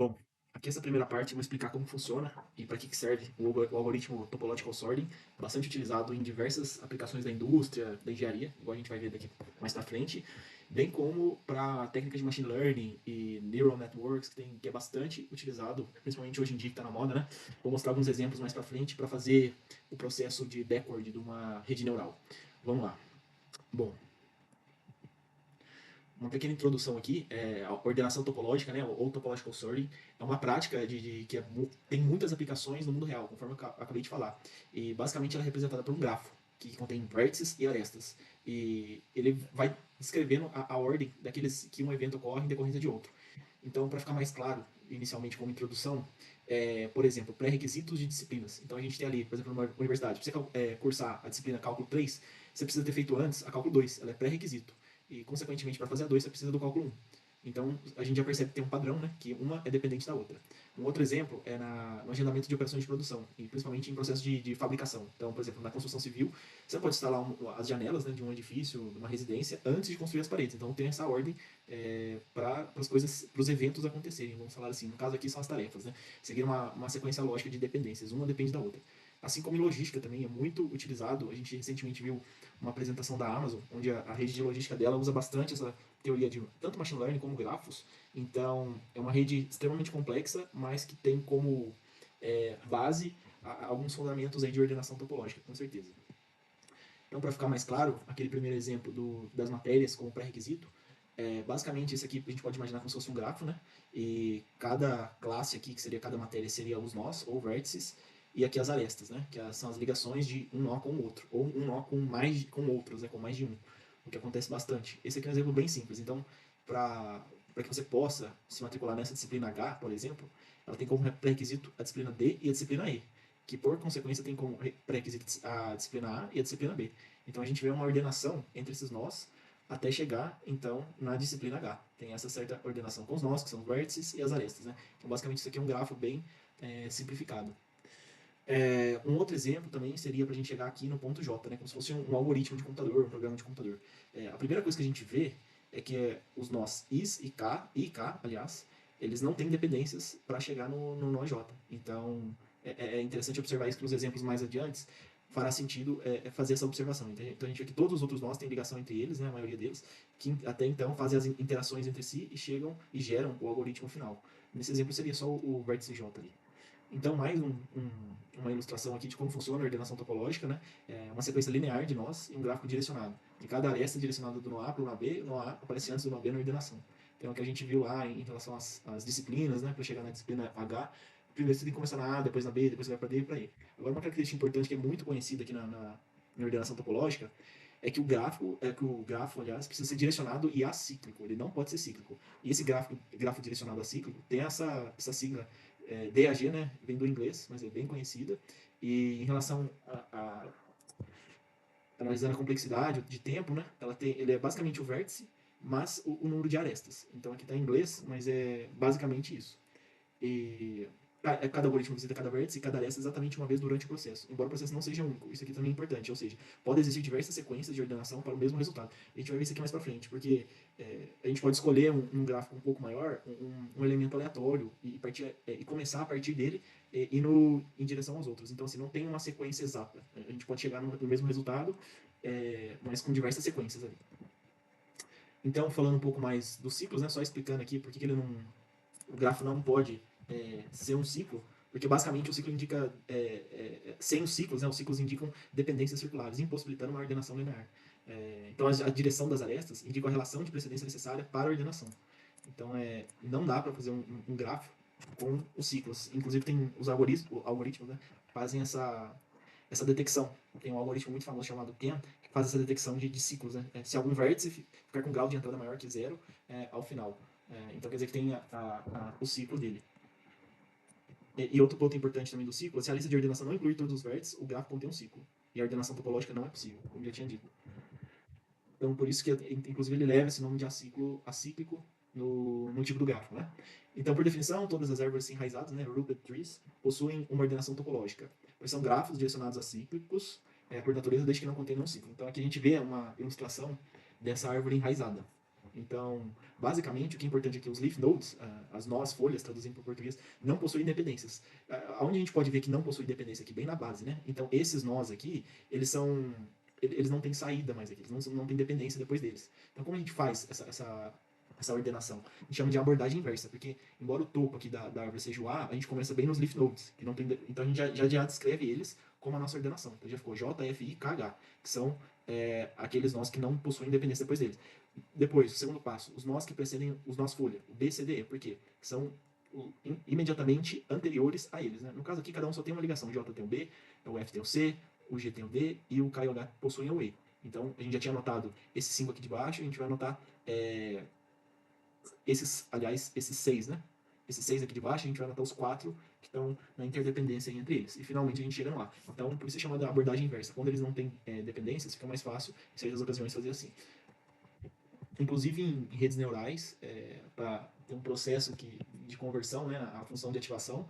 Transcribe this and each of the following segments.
Bom, aqui essa primeira parte eu vou explicar como funciona e para que serve o algoritmo Topological Sorting, bastante utilizado em diversas aplicações da indústria, da engenharia, igual a gente vai ver daqui mais para frente, bem como para técnicas de machine learning e neural networks, que é bastante utilizado, principalmente hoje em dia que está na moda, né? Vou mostrar alguns exemplos mais para frente para fazer o processo de backward de uma rede neural. Vamos lá. Bom, uma pequena introdução aqui, a ordenação topológica, né, ou topological sorting, é uma prática tem muitas aplicações no mundo real, conforme eu acabei de falar. E basicamente ela é representada por um grafo, que contém vértices e arestas. E ele vai descrevendo a ordem daqueles que um evento ocorre em decorrência de outro. Então, para ficar mais claro, inicialmente como introdução, por exemplo, pré-requisitos de disciplinas. Então, a gente tem ali, por exemplo, numa universidade, para você cursar a disciplina Cálculo 3, você precisa ter feito antes a Cálculo 2, ela é pré-requisito. E, consequentemente, para fazer a 2, você precisa do Cálculo 1. Então, a gente já percebe que tem um padrão, né, que uma é dependente da outra. Um outro exemplo é no agendamento de operações de produção, e principalmente em processos de fabricação. Então, por exemplo, na construção civil, você não pode instalar as janelas, né, de um edifício, de uma residência, antes de construir as paredes. Então, tem essa ordem para as coisas, para os eventos acontecerem, vamos falar assim. No caso aqui são as tarefas, né? Seguir uma sequência lógica de dependências, uma depende da outra. Assim como em logística também é muito utilizado. A gente recentemente viu uma apresentação da Amazon, onde a rede de logística dela usa bastante essa teoria de tanto machine learning como grafos. Então, é uma rede extremamente complexa, mas que tem como base alguns fundamentos aí de ordenação topológica, com certeza. Então, para ficar mais claro, aquele primeiro exemplo das matérias como pré-requisito, basicamente esse aqui a gente pode imaginar como se fosse um grafo, né? E cada classe aqui, que seria cada matéria, seria os nós ou vértices, e aqui as arestas, né? Que são as ligações de um nó com o outro, ou um nó com outros, né? Com mais de um, o que acontece bastante. Esse aqui é um exemplo bem simples. Então, para que você possa se matricular nessa disciplina H, por exemplo, ela tem como pré-requisito a disciplina D e a disciplina E, que por consequência tem como pré-requisito a disciplina A e a disciplina B. Então a gente vê uma ordenação entre esses nós até chegar, então, na disciplina H. Tem essa certa ordenação com os nós, que são os vértices, e as arestas. Né? Então, basicamente, isso aqui é um grafo bem simplificado. Um outro exemplo também seria para a gente chegar aqui no ponto J, né? Como se fosse um algoritmo de computador, um programa de computador. A primeira coisa que a gente vê é que os nós is e k, aliás, eles não têm dependências para chegar no nó J. Então, é interessante observar isso que nos exemplos mais adiantes fará sentido fazer essa observação. Então, a gente vê que todos os outros nós têm ligação entre eles, né? A maioria deles, que até então fazem as interações entre si e chegam e geram o algoritmo final. Nesse exemplo seria só o vértice J ali. Então, mais uma ilustração aqui de como funciona a ordenação topológica, né? É uma sequência linear de nós e um gráfico direcionado. E cada aresta é direcionada do nó A para o nó B, o nó A aparece antes do nó B na ordenação. Então, é o que a gente viu lá em relação às disciplinas, né? Para chegar na disciplina H, primeiro você tem que começar na A, depois na B, depois você vai para D e para E. Agora, uma característica importante que é muito conhecida aqui na ordenação topológica é que o grafo, aliás, precisa ser direcionado e acíclico. Ele não pode ser cíclico. E esse grafo direcionado acíclico tem essa sigla DAG, né? Vem do inglês, mas é bem conhecida. E em relação a analisando a complexidade de tempo, né? Ele é basicamente o vértice, mas o número de arestas. Então aqui está em inglês, mas é basicamente isso. E cada algoritmo visita cada vértice e cada aresta exatamente uma vez durante o processo, embora o processo não seja único. Isso aqui também é importante, ou seja, pode existir diversas sequências de ordenação para o mesmo resultado. A gente vai ver isso aqui mais para frente, porque a gente pode escolher um gráfico um pouco maior, um elemento aleatório e começar a partir dele indo em direção aos outros. Então, assim, não tem uma sequência exata. A gente pode chegar no mesmo resultado, mas com diversas sequências ali. Então, falando um pouco mais dos ciclos, né, só explicando aqui porque o grafo não pode ser um ciclo, porque basicamente o ciclo indica, sem os ciclos, né, os ciclos indicam dependências circulares, impossibilitando uma ordenação linear. Então a direção das arestas indica a relação de precedência necessária para a ordenação. Então não dá para fazer um grafo com os ciclos. Inclusive tem os algoritmos, né, fazem essa detecção. Tem um algoritmo muito famoso chamado CAN, que faz essa detecção de ciclos. Né? Se algum vértice ficar com grau de entrada maior que zero ao final. Então quer dizer que tem o ciclo dele. E outro ponto importante também do ciclo, se a lista de ordenação não incluir todos os vértices, o grafo contém um ciclo. E a ordenação topológica não é possível, como já tinha dito. Então, por isso que, inclusive, ele leva esse nome de acíclico no tipo do grafo. Né? Então, por definição, todas as árvores enraizadas, né, rooted trees, possuem uma ordenação topológica, pois são grafos direcionados a cíclicos, por natureza, desde que não contenham um ciclo. Então, aqui a gente vê uma ilustração dessa árvore enraizada. Então, basicamente, o que é importante aqui, os leaf nodes, as nós, folhas, traduzindo para o português, não possuem dependências. Onde a gente pode ver que não possui dependência aqui? Bem na base, né? Então, esses nós aqui, eles não têm saída mais aqui, eles não têm dependência depois deles. Então, como a gente faz essa ordenação? A gente chama de abordagem inversa, porque, embora o topo aqui da árvore seja o A, a gente começa bem nos leaf nodes, que não tem, então a gente já descreve eles como a nossa ordenação. Então, já ficou J, F, I, K, H, que são aqueles nós que não possuem dependência depois deles. Depois, o segundo passo, os nós que precedem os nós folha, o B, C, D, E, por quê? São imediatamente anteriores a eles. Né? No caso aqui, cada um só tem uma ligação. O J tem o B, o F tem o C, o G tem o D e o K e o H possuem o E. Então, a gente já tinha anotado esses 5 aqui de baixo, a gente vai anotar esses 6, né? Esses 6 aqui de baixo, a gente vai anotar os 4 que estão na interdependência entre eles. E finalmente a gente chega lá. Então, por isso é chamada abordagem inversa. Quando eles não têm dependências, fica mais fácil, em certas ocasiões, fazer assim. Inclusive em redes neurais, para ter um processo de conversão, né, a função de ativação,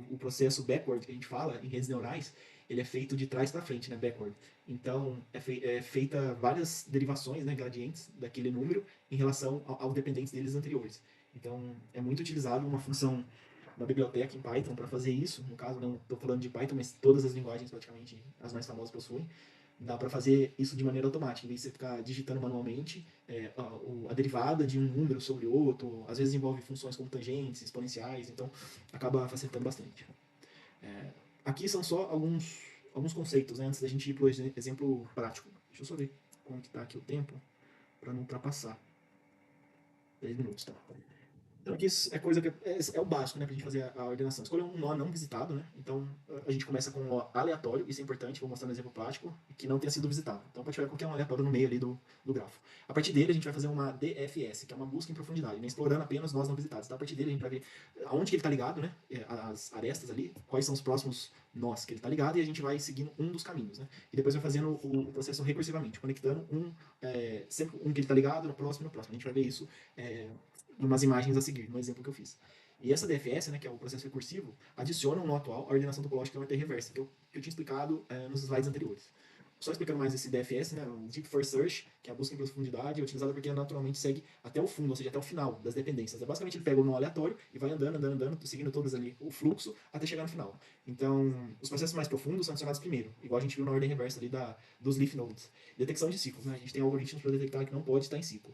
o processo backward que a gente fala em redes neurais, ele é feito de trás para frente, né, backward. Então, é feita várias derivações, né, gradientes daquele número em relação aos dependentes deles anteriores. Então, é muito utilizado uma função na biblioteca em Python para fazer isso. No caso, não estou falando de Python, mas todas as linguagens, praticamente, as mais famosas possuem. Dá para fazer isso de maneira automática, em vez de você ficar digitando manualmente a derivada de um número sobre outro. Às vezes envolve funções como tangentes, exponenciais, então acaba facilitando bastante. Aqui são só alguns conceitos, né, antes da gente ir para o exemplo prático. Deixa eu só ver como que está aqui o tempo, para não ultrapassar. 10 minutos, tá? Então aqui é coisa que é o básico, né, pra gente fazer a ordenação. Escolher um nó não visitado, né? Então a gente começa com um nó aleatório, isso é importante, vou mostrar no exemplo prático, que não tenha sido visitado. Então pode tiver qualquer um aleatório no meio ali do grafo. A partir dele a gente vai fazer uma DFS, que é uma busca em profundidade, né? Explorando apenas nós não visitados. Então a partir dele a gente vai ver aonde que ele está ligado, né? As arestas ali, quais são os próximos nós que ele está ligado, e a gente vai seguindo um dos caminhos, né? E depois vai fazendo o processo recursivamente, conectando sempre um que ele está ligado, no próximo e no próximo. A gente vai ver isso umas imagens a seguir, no exemplo que eu fiz. E essa DFS, né, que é o processo recursivo, adiciona um nó atual à ordenação topológica que é uma ordem reversa, que eu tinha explicado nos slides anteriores. Só explicando mais esse DFS, né, o Deep First Search, que é a busca em profundidade, é utilizada porque naturalmente segue até o fundo, ou seja, até o final das dependências. Basicamente ele pega o nó aleatório e vai andando, seguindo todas ali o fluxo até chegar no final. Então, os processos mais profundos são adicionados primeiro, igual a gente viu na ordem reversa ali dos leaf nodes. Detecção de ciclos, né? A gente tem algoritmos para detectar que não pode estar em ciclo.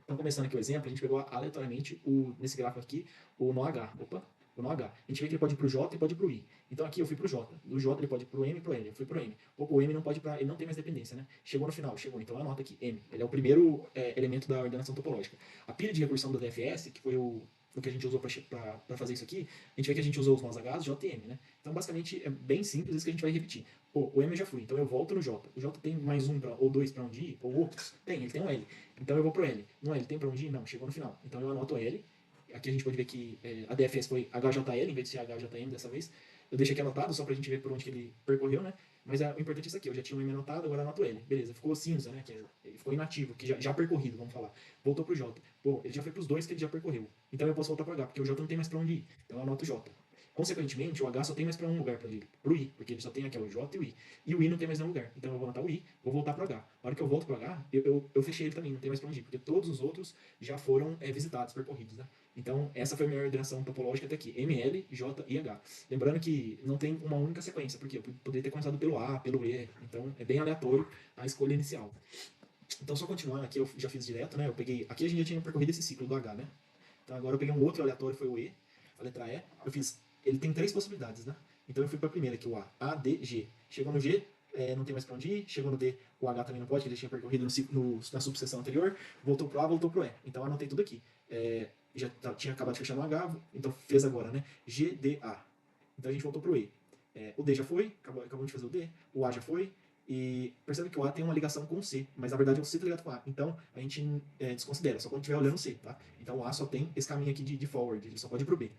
Então, começando aqui o exemplo, a gente pegou aleatoriamente, nesse gráfico aqui, o nó H. Opa, o nó H. A gente vê que ele pode ir para o J e pode ir para o I. Então aqui eu fui para o J. Do J ele pode ir para o M e para o L. Eu fui para o M. O M não pode para, ele não tem mais dependência, né? Chegou no final, chegou. Então anota aqui, M. Ele é o primeiro elemento da ordenação topológica. A pilha de recursão do DFS, que foi o que a gente usou para fazer isso aqui, a gente vê que a gente usou os nós H, J e M, né? Então basicamente é bem simples isso que a gente vai repetir. Pô, o M eu já fui, então eu volto no J. O J tem mais um ou dois para onde ir, ou outros? Tem, ele tem um L. Então eu vou pro L. No L tem para onde ir? Não, chegou no final. Então eu anoto L. Aqui a gente pode ver que a DFS foi HJL em vez de ser HJM dessa vez. Eu deixo aqui anotado só pra gente ver por onde que ele percorreu, né? Mas o importante é isso aqui. Eu já tinha um M anotado, agora anoto L. Beleza, ficou cinza, né? Ele ficou inativo, que já percorrido, vamos falar. Voltou pro J. Pô, ele já foi pros dois que ele já percorreu. Então eu posso voltar pro H, porque o J não tem mais pra onde ir. Então eu anoto J. Consequentemente, o H só tem mais para um lugar para ir, pro I, porque ele só tem aqui o J e o I. E o I não tem mais nenhum lugar. Então eu vou anotar o I, vou voltar para o H. Na hora que eu volto para o H, eu fechei ele também, não tem mais para onde ir, porque todos os outros já foram visitados, percorridos, né? Então essa foi a minha ordenação topológica até aqui, M, L, J e H. Lembrando que não tem uma única sequência, porque eu poderia ter começado pelo A, pelo E, então é bem aleatório a escolha inicial. Então só continuando, aqui eu já fiz direto, né? Eu peguei, aqui a gente já tinha percorrido esse ciclo do H, né? Então agora eu peguei um outro aleatório, foi o E, a letra E. Eu fiz, ele tem 3 possibilidades, né? Então eu fui para a primeira, que é o A, D, G. Chegou no G, não tem mais para onde ir. Chegou no D, o H também não pode, que ele tinha percorrido na subseção anterior. Voltou pro A, voltou pro E. Então eu anotei tudo aqui. Já tinha acabado de fechar no H, então fez agora, né? G, D, A. Então a gente voltou pro E. O D já foi, acabou de fazer o D. O A já foi. E percebe que o A tem uma ligação com o C, mas na verdade o C está ligado com o A. Então a gente desconsidera, só quando estiver olhando o C, tá? Então o A só tem esse caminho aqui de forward, ele só pode ir pro B.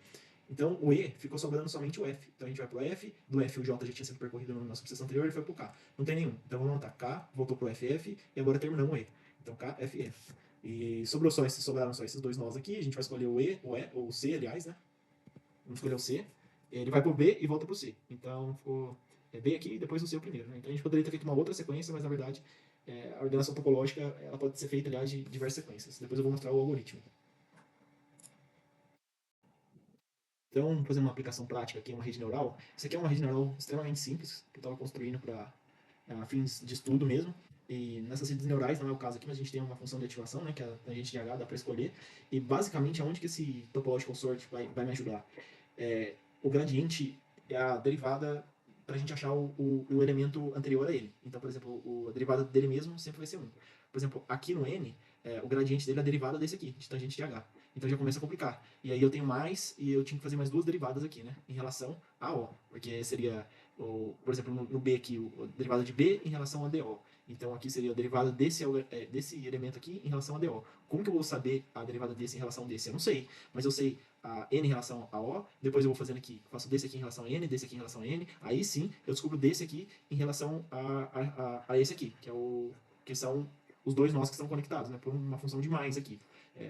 Então o E ficou sobrando somente o F. Então a gente vai pro F, do F o J já tinha sido percorrido na subseção anterior, ele foi pro K. Não tem nenhum. Então vamos anotar K, voltou pro FF e agora terminamos o E. Então K, F, F. E sobraram só esses dois nós aqui, a gente vai escolher o E, ou o C, aliás, né? Vamos escolher o C. Ele vai pro B e volta pro C. Então ficou B aqui e depois o C o primeiro, né? Então a gente poderia ter feito uma outra sequência, mas na verdade a ordenação topológica ela pode ser feita, aliás, de diversas sequências. Depois eu vou mostrar o algoritmo. Então, fazer uma aplicação prática aqui, uma rede neural. Isso aqui é uma rede neural extremamente simples, que eu estava construindo para fins de estudo mesmo. E nessas redes neurais, não é o caso aqui, mas a gente tem uma função de ativação, né, que é a tangente de H, dá para escolher. E basicamente, aonde que esse topological sort vai me ajudar? O gradiente é a derivada para a gente achar o elemento anterior a ele. Então, por exemplo, a derivada dele mesmo sempre vai ser 1. Por exemplo, aqui no N, o gradiente dele é a derivada desse aqui, de tangente de H. Então já começa a complicar. E aí eu tenho mais, e eu tinha que fazer mais duas derivadas aqui, né? Em relação a O. Porque seria, por exemplo, no B aqui, a derivada de B em relação a DO. Então aqui seria a derivada desse elemento aqui em relação a DO. Como que eu vou saber a derivada desse em relação a desse? Eu não sei. Mas eu sei a N em relação a O. Depois eu vou fazendo aqui, faço desse aqui em relação a N, desse aqui em relação a N. Aí sim, eu descubro desse aqui em relação a esse aqui, que são os dois nós que estão conectados, né? Por uma função de mais aqui.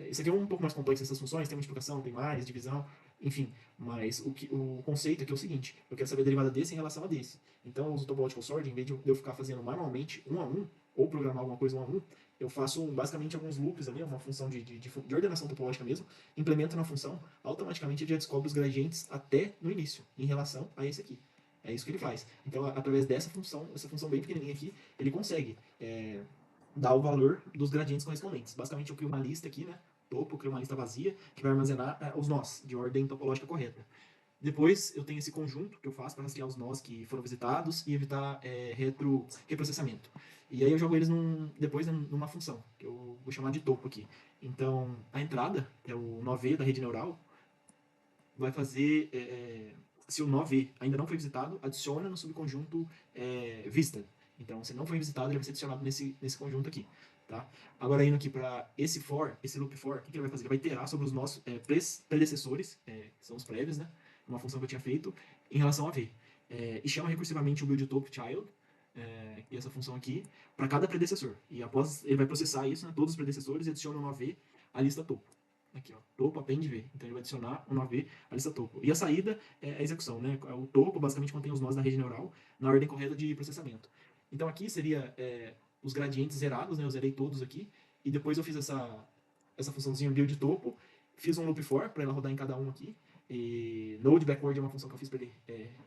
Esse aqui é um pouco mais complexo, essas funções, tem multiplicação, tem mais, divisão, enfim. Mas o conceito aqui é o seguinte, eu quero saber a derivada desse em relação a desse. Então eu uso o topological sorting, em vez de eu ficar fazendo manualmente, um a um, ou programar alguma coisa um a um, eu faço basicamente alguns loops ali, uma função de ordenação topológica mesmo, implemento na função, automaticamente ele já descobre os gradientes até no início, em relação a esse aqui. É isso que ele faz. Então, através dessa função, essa função bem pequenininha aqui, ele consegue dar o valor dos gradientes correspondentes. Basicamente, eu crio uma lista aqui, né? Topo, eu crio uma lista vazia, que vai armazenar os nós, de ordem topológica correta. Depois, eu tenho esse conjunto que eu faço para rastrear os nós que foram visitados e evitar reprocessamento. E aí eu jogo eles depois numa função, que eu vou chamar de topo aqui. Então, a entrada, que é o nó V da rede neural, vai fazer, se o nó V ainda não foi visitado, adiciona no subconjunto vista. Então, se não foi visitado, ele vai ser adicionado nesse conjunto aqui. Tá? Agora, indo aqui para esse for, esse loop for, o que ele vai fazer? Ele vai iterar sobre os nossos predecessores, que são os prévios, né? Uma função que eu tinha feito, em relação a V. E chama recursivamente o build top child, e essa função aqui, para cada predecessor. E após, ele vai processar isso, né, todos os predecessores, e adiciona o nó V à lista topo. Aqui, ó, topo append V. Então ele vai adicionar o nó V à lista topo. E a saída é a execução, né? O topo basicamente contém os nós da rede neural na ordem correta de processamento. Então aqui seria os gradientes zerados, né? Eu zerei todos aqui. E depois eu fiz essa funçãozinha build topo, fiz um loop for para ela rodar em cada um aqui. E node backward é uma função que eu fiz para ele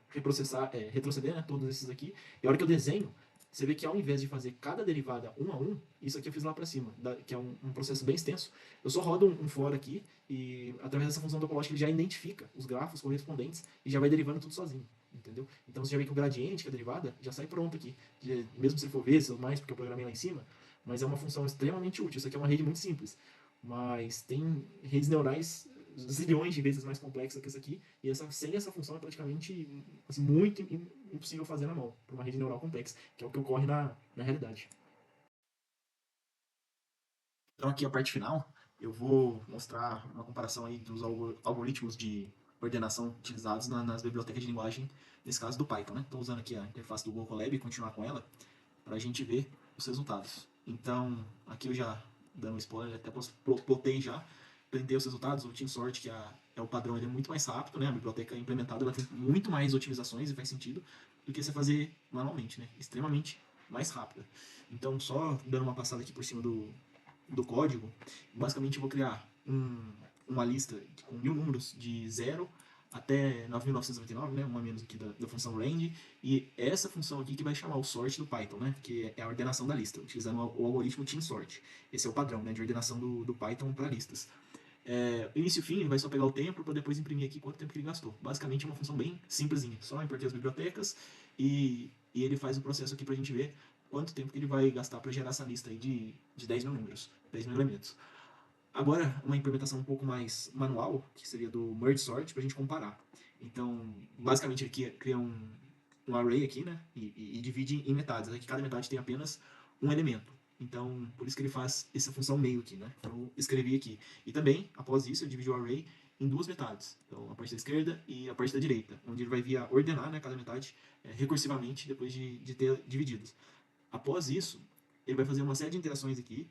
retroceder, né? Todos esses aqui. E a hora que eu desenho, você vê que ao invés de fazer cada derivada um a um, isso aqui eu fiz lá para cima, que é um processo bem extenso. Eu só rodo um for aqui e através dessa função topológica ele já identifica os grafos correspondentes e já vai derivando tudo sozinho, entendeu? Então você já vê que o gradiente, que é a derivada, já sai pronto aqui. Mesmo se ele for ver, se mais, porque eu programei lá em cima, mas é uma função extremamente útil. Isso aqui é uma rede muito simples, mas tem redes neurais zilhões de vezes mais complexa que essa aqui, e sem essa função é praticamente assim, muito impossível fazer na mão, para uma rede neural complexa, que é o que ocorre na realidade. Então aqui a parte final, eu vou mostrar uma comparação aí dos algoritmos de ordenação utilizados nas bibliotecas de linguagem, nesse caso do Python, né? Estou usando aqui a interface do Google Colab e continuar com ela, para a gente ver os resultados. Então, aqui eu já dando um spoiler, até plotei já, prender os resultados, o TeamSort, que é o padrão, ele é muito mais rápido, né? A biblioteca implementada ela tem muito mais otimizações e faz sentido do que você fazer manualmente, né? Extremamente mais rápida. Então, só dando uma passada aqui por cima do código, basicamente eu vou criar uma lista com 1000 números de 0 até 9.999, né, uma menos aqui da função range, e essa função aqui que vai chamar o sort do Python, né, que é a ordenação da lista, utilizando o algoritmo TeamSort. Esse é o padrão, né, de ordenação do Python para listas. Início e fim, ele vai só pegar o tempo para depois imprimir aqui quanto tempo que ele gastou. Basicamente é uma função bem simplesinha, só importei as bibliotecas e ele faz o processo aqui para a gente ver quanto tempo que ele vai gastar para gerar essa lista aí de 10.000 números, 10.000 elementos. Agora, uma implementação um pouco mais manual, que seria do merge sort, para a gente comparar. Então, basicamente, ele cria um array aqui, né? E divide em metades. Aqui cada metade tem apenas um elemento. Então, por isso que ele faz essa função meio aqui, né? Eu escrevi aqui. E também, após isso, eu dividi o array em duas metades. Então, a parte da esquerda e a parte da direita, onde ele vai via ordenar, né, cada metade recursivamente depois de ter divididos. Após isso, ele vai fazer uma série de interações aqui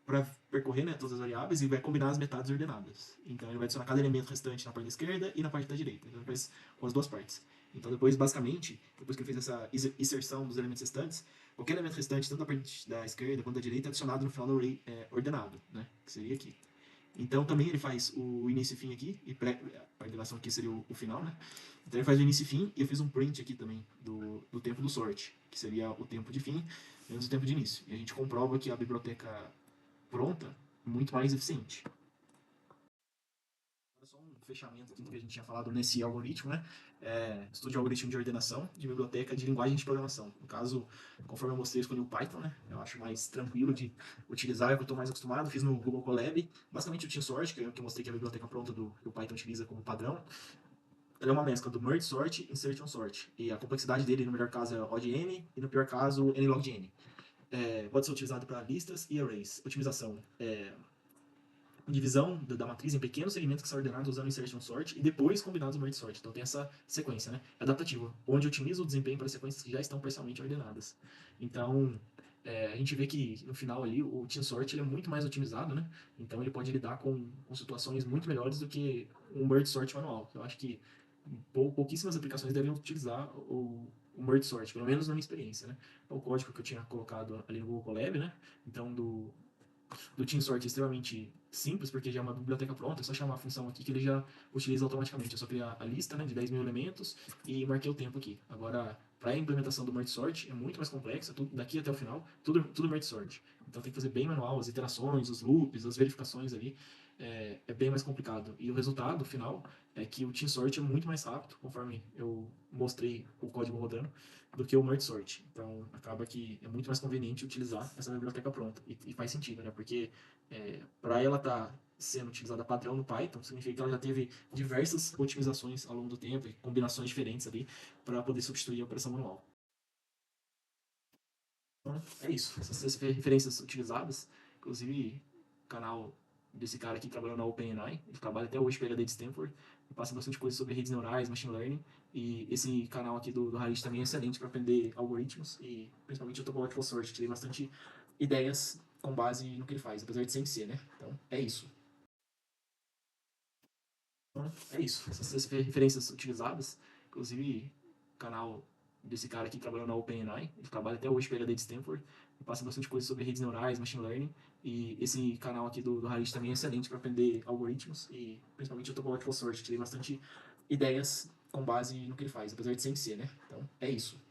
para percorrer, né, todas as variáveis e vai combinar as metades ordenadas. Então ele vai adicionar cada elemento restante na parte da esquerda e na parte da direita. Então ele faz com as duas partes. Então depois, basicamente, depois que ele fez essa inserção dos elementos restantes, qualquer elemento restante, tanto da parte da esquerda quanto da direita, é adicionado no final do array ordenado, né? Que seria aqui. Então também ele faz o início e fim aqui, e a ordenação aqui seria o final, né? Então ele faz o início e fim, e eu fiz um print aqui também do tempo do sort, que seria o tempo de fim menos o tempo de início. E a gente comprova que a biblioteca pronta é muito mais eficiente. Só um fechamento aqui do que a gente tinha falado nesse algoritmo, né? Estudo de algoritmo de ordenação de biblioteca de linguagem de programação. No caso, conforme eu mostrei, eu escolhi o Python, né? Eu acho mais tranquilo de utilizar, é o que eu estou mais acostumado. Fiz no Google Colab. Basicamente, o TeamSort, que é o que eu mostrei que é a biblioteca pronta que o Python utiliza como padrão. Ele é uma mescla do merge sort e insertion sort. E a complexidade dele, no melhor caso, é odd n, e no pior caso, n log de n. Pode ser utilizado para listas e arrays. Otimização. Divisão da matriz em pequenos segmentos que são ordenados usando insertion sort e depois combinados no merge sort. Então tem essa sequência, né? É adaptativa, onde otimiza o desempenho para sequências que já estão parcialmente ordenadas. Então, a gente vê que no final ali o team sort ele é muito mais otimizado, né? Então ele pode lidar com situações muito melhores do que um merge sort manual. Eu acho que pouquíssimas aplicações devem utilizar o merge sort, pelo menos na minha experiência, né? É o código que eu tinha colocado ali no Google Colab, né? Então do TeamSort é extremamente simples, porque já é uma biblioteca pronta, é só chamar a função aqui que ele já utiliza automaticamente. Eu só criar a lista, né, de 10 mil elementos e marquei o tempo aqui. Agora, para a implementação do merge sort é muito mais complexa, tudo, daqui até o final, tudo merge sort. Então tem que fazer bem manual, as iterações, os loops, as verificações ali, é bem mais complicado. E o resultado final é que o TeamSort é muito mais rápido, conforme eu mostrei o código rodando, do que o merge sort. Então acaba que é muito mais conveniente utilizar essa biblioteca pronta. E faz sentido, né? Porque para ela estar sendo utilizada padrão no Python, significa que ela já teve diversas otimizações ao longo do tempo e combinações diferentes ali para poder substituir a operação manual. Então, é isso. Essas referências utilizadas, inclusive o canal desse cara aqui trabalhando na OpenAI, ele trabalha até hoje PhD de Stanford, e passa bastante coisa sobre redes neurais, machine learning, e esse canal aqui do Harish também é excelente para aprender algoritmos e principalmente o topological sort. Tirei bastante ideias com base no que ele faz, apesar de sempre ser, né? Então, é isso. Então, é isso. Essas referências utilizadas, inclusive o canal desse cara aqui trabalhando na OpenAI, ele trabalha até hoje PhD de Stanford, e passa bastante coisa sobre redes neurais, machine learning, e esse canal aqui do Harish também é excelente para aprender algoritmos e principalmente o topological sort. Tirei bastante ideias com base no que ele faz, apesar de sempre ser, né? Então, é isso.